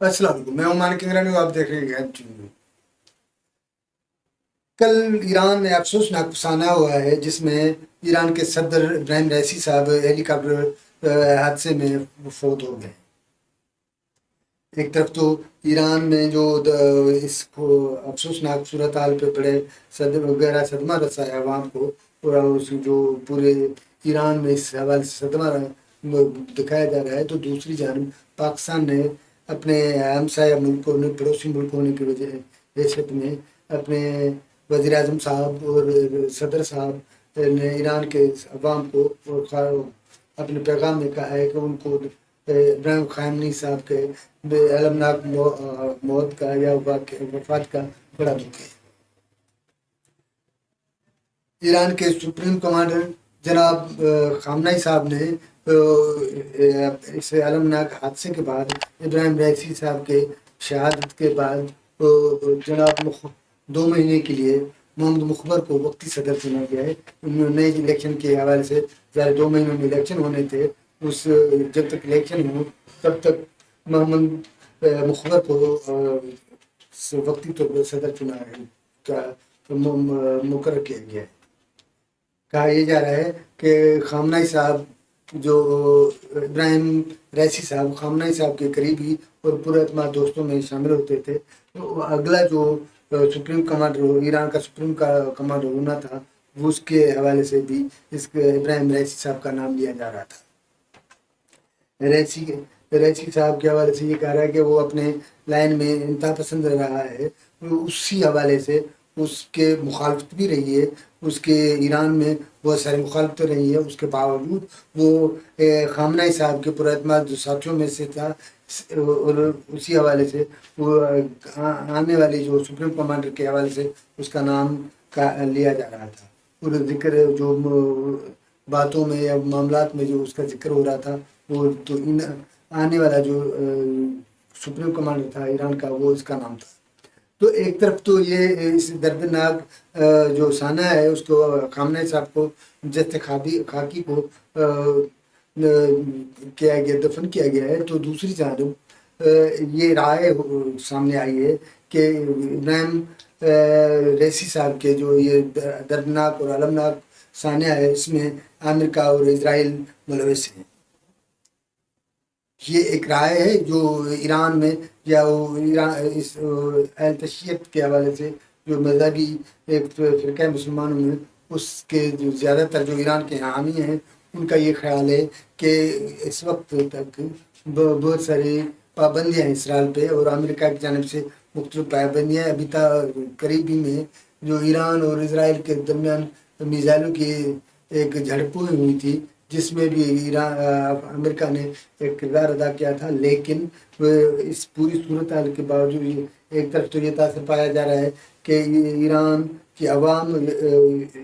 السلام علیکم، میں عمان کنگرانی، آپ دیکھ رہے ہیں ٹی وی۔ کل ایران میں افسوسناک افسانہ ہوا ہے جس میں ایران کے صدر ابراہیم رئیسی صاحب ہیلی کاپٹر حادثے میں فوت ہو گئے۔ ایک طرف تو ایران میں جو اس کو افسوسناک صورتحال پہ بڑے گہرا صدمہ رسا ہے عوام کو، اور اس جو پورے ایران میں اس حوالے سے صدمہ دکھایا جا رہا ہے، تو دوسری جانب پاکستان نے اپنے ہمسایہ ملکوں نے، پڑوسی ملک ہونے کی وجہ حیثیت میں اپنے وزیر اعظم صاحب اور صدر صاحب نے ایران کے عوام کو اپنے پیغام میں کہا ہے کہ ان کو ابراہیم خامنی صاحب کے المناک موت کا یا وفات کا بڑا دکھ ہے۔ ایران کے سپریم کمانڈر جناب خامنئی صاحب نے اس المناک حادثے کے بعد ابراہیم رئیسی صاحب کے شہادت کے بعد جناب 2 مہینے کے لیے محمد مخبر کو وقتی صدر چنا گیا ہے۔ نئے الیکشن کے حوالے سے ظاہر 2 مہینوں میں الیکشن ہونے تھے، اس جب تک الیکشن ہو تب تک محمد مخبر کو وقتی طور پر صدر چنا مقرر کیا گیا ہے۔ کہا یہ جا رہا ہے کہ خامنئی صاحب جو ابراہیم رئیسی صاحب خامنئی صاحب کے قریبی اور پورے اعتماد دوستوں میں شامل ہوتے تھے، تو اگلا جو سپریم کمانڈر ایران کا سپریم کمانڈر ہونا تھا، وہ اس کے حوالے سے بھی اس ابراہیم رئیسی صاحب کا نام لیا جا رہا تھا۔ رئیسی صاحب کے حوالے سے یہ کہہ رہا ہے کہ وہ اپنے لائن میں انتہا پسند رہا ہے، اسی حوالے سے اس کے مخالفت بھی رہی ہے، اس کے ایران میں بہت ساری مخالفت رہی ہے، اس کے باوجود وہ خامنئی صاحب کے پراعتماد جو ساتھیوں میں سے تھا، اور اسی حوالے سے وہ آنے والے جو سپریم کمانڈر کے حوالے سے اس کا نام لیا جا رہا تھا، اور ذکر جو باتوں میں یا معاملات میں جو اس کا ذکر ہو رہا تھا، وہ تو آنے والا جو سپریم کمانڈر تھا ایران کا، وہ اس کا نام تھا۔ تو ایک طرف تو یہ اس دردناک جو سانحہ ہے اس کو خامنئی صاحب کو جسد خاکی کو کیا گیا، دفن کیا گیا ہے، تو دوسری جانب یہ رائے سامنے آئی ہے کہ ابراہیم رئیسی صاحب کے جو یہ دردناک اور المناک سانحہ ہے، اس میں امریکہ اور اسرائیل ملوث ہیں۔ یہ ایک رائے ہے جو ایران میں یا اس اہل تشیعت کے حوالے سے جو مذہبی ایک فرقہ مسلمانوں میں اس کے جو زیادہ تر جو ایران کے حامی ہیں، ان کا یہ خیال ہے کہ اس وقت تک بہت ساری پابندیاں ہیں اسرائیل پہ، اور امریکہ کی جانب سے مختلف پابندیاں ابھی تک قریبی میں جو ایران اور اسرائیل کے درمیان میزائلوں کی ایک جھڑپ ہوئی تھی، جس میں بھی امریکہ نے ایک کردار ادا کیا تھا، لیکن اس پوری صورتحال کے باوجود ایک طرف تو یہ تاثر پایا جا رہا ہے کہ ایران کی عوام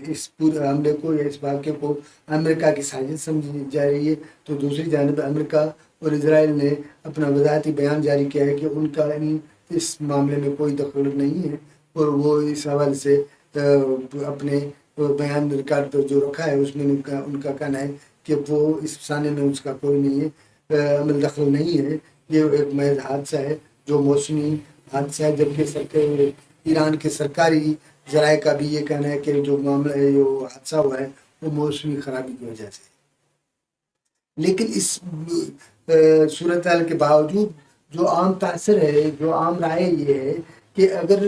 اس پورے حملے کو یا اس واقعے کو امریکہ کی سازش سمجھی جا رہی ہے، تو دوسری جانب امریکہ اور اسرائیل نے اپنا وضاحتی بیان جاری کیا ہے کہ ان کا اس معاملے میں کوئی دخل نہیں ہے، اور وہ اس حوالے سے اپنے بیان ریکارڈ پر جو رکھا ہے اس میں ان کا کہنا ہے کہ وہ اس افسانے میں اس کا کوئی نہیں ہے، عمل دخل نہیں ہے، یہ ایک محض حادثہ ہے جو موسمی حادثہ ہے، جبکہ ایران کے سرکاری ذرائع کا بھی یہ کہنا ہے کہ جو معاملہ ہے، جو حادثہ ہوا ہے، وہ موسمی خرابی کی وجہ سے۔ لیکن اس صورتحال کے باوجود جو عام تاثر ہے، جو عام رائے یہ ہے کہ اگر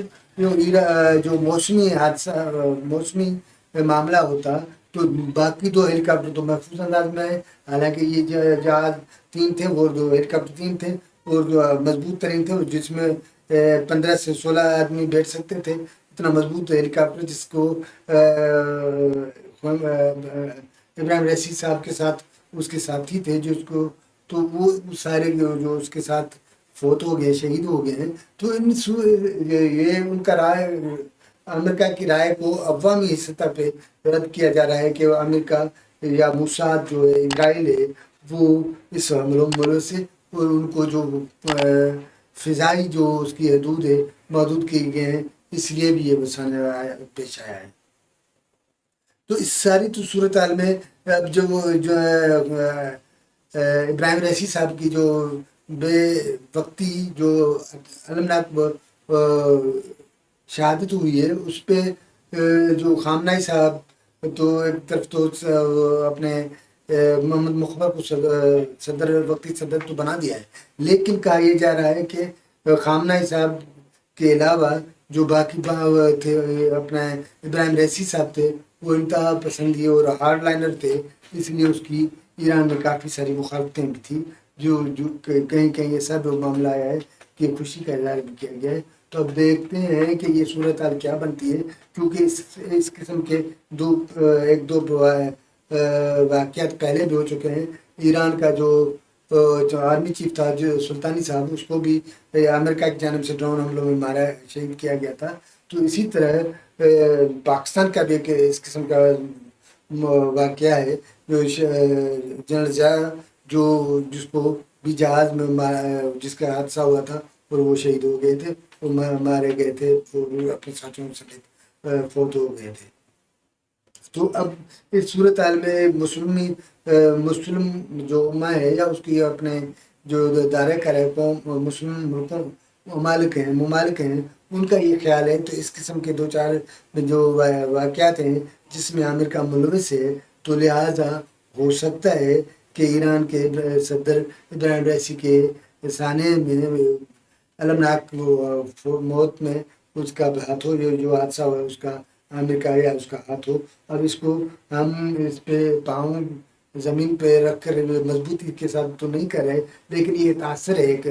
جو موسمی حادثہ موسمی معاملہ ہوتا تو باقی 2 ہیلی کاپٹر تو محفوظ انداز میں ہے، حالانکہ یہ جہاز 3 تھے، وہ 2 ہیلی کاپٹر 3 تھے، اور جو مضبوط ترین تھے، جس میں 15 سے 16 آدمی بیٹھ سکتے تھے، اتنا مضبوط ہیلی کاپٹر جس کو ابراہیم رئیسی صاحب کے ساتھ اس کے ساتھی تھے، جو اس کو تو وہ سارے جو اس کے ساتھ فوت ہو گئے، شہید ہو گئے ہیں۔ تو یہ ان کا رائے، امریکہ کی رائے کو عوامی سطح پہ رد کیا جا رہا ہے کہ امریکہ یا موساد جو ہے، اسرائیل ہے، وہ اس حملوں سے، اور ان کو جو فضائی جو اس کی حدود ہے محدود کیے گئے ہیں، اس لیے بھی یہ مسئلہ پیش آیا ہے۔ تو اس ساری تو صورتحال میں اب جو ابراہیم رئیسی صاحب کی جو بے وقتی جو المناک شہادت ہوئی ہے اس پہ جو خامنہ صاحب تو ایک طرف تو اپنے محمد مخبر کو صدر وقتی صدر تو بنا دیا ہے، لیکن کہا یہ جا رہا ہے کہ خامنہ صاحب کے علاوہ جو باقی تھے اپنا ابراہیم ریسی صاحب تھے وہ انتہا پسندی اور ہارڈ لائنر تھے، اس لیے اس کی ایران میں کافی ساری مخالفتیں بھی تھیں، جو کہیں کہیں ایسا بھی معاملہ آیا ہے کہ خوشی کا اظہار بھی کیا گیا ہے۔ تو اب دیکھتے ہیں کہ یہ صورتحال کیا بنتی ہے، کیونکہ اس قسم کے ایک دو واقعات پہلے بھی ہو چکے ہیں۔ ایران کا جو آرمی چیف تھا جو سلطانی صاحب، اس کو بھی امریکہ کی جانب سے ڈرون حملوں میں مارا شہید کیا گیا تھا۔ تو اسی طرح پاکستان کا بھی ایک اس قسم کا واقعہ ہے، جو جنرل ضیاء جس کو بھی جہاز میں جس کا حادثہ ہوا تھا اور وہ شہید ہو گئے تھے، وہ مارے گئے تھے، وہ اپنے ساتھیوں سمیت فوت ہو گئے تھے۔ تو اب اس صورتحال میں مسلم جو امہ ہے یا اس کی اپنے جو دائرہ کار ہے قوم مسلم ملکوں ممالک ہیں ان کا یہ خیال ہے، تو اس قسم کے دو چار جو واقعات ہیں جس میں امریکہ ملوث ہے، تو لہٰذا ہو سکتا ہے کہ ایران کے صدر ابراہیم رائسی کے سانے میں المناک موت میں اس کا ہاتھ ہو، جو حادثہ ہوا اس کا امریکہ یا اس کا ہاتھ ہو۔ اب اس کو ہم اس پہ پاؤں زمین پہ رکھ کر مضبوطی کے ساتھ تو نہیں کر رہے، لیکن یہ تاثر ہے کہ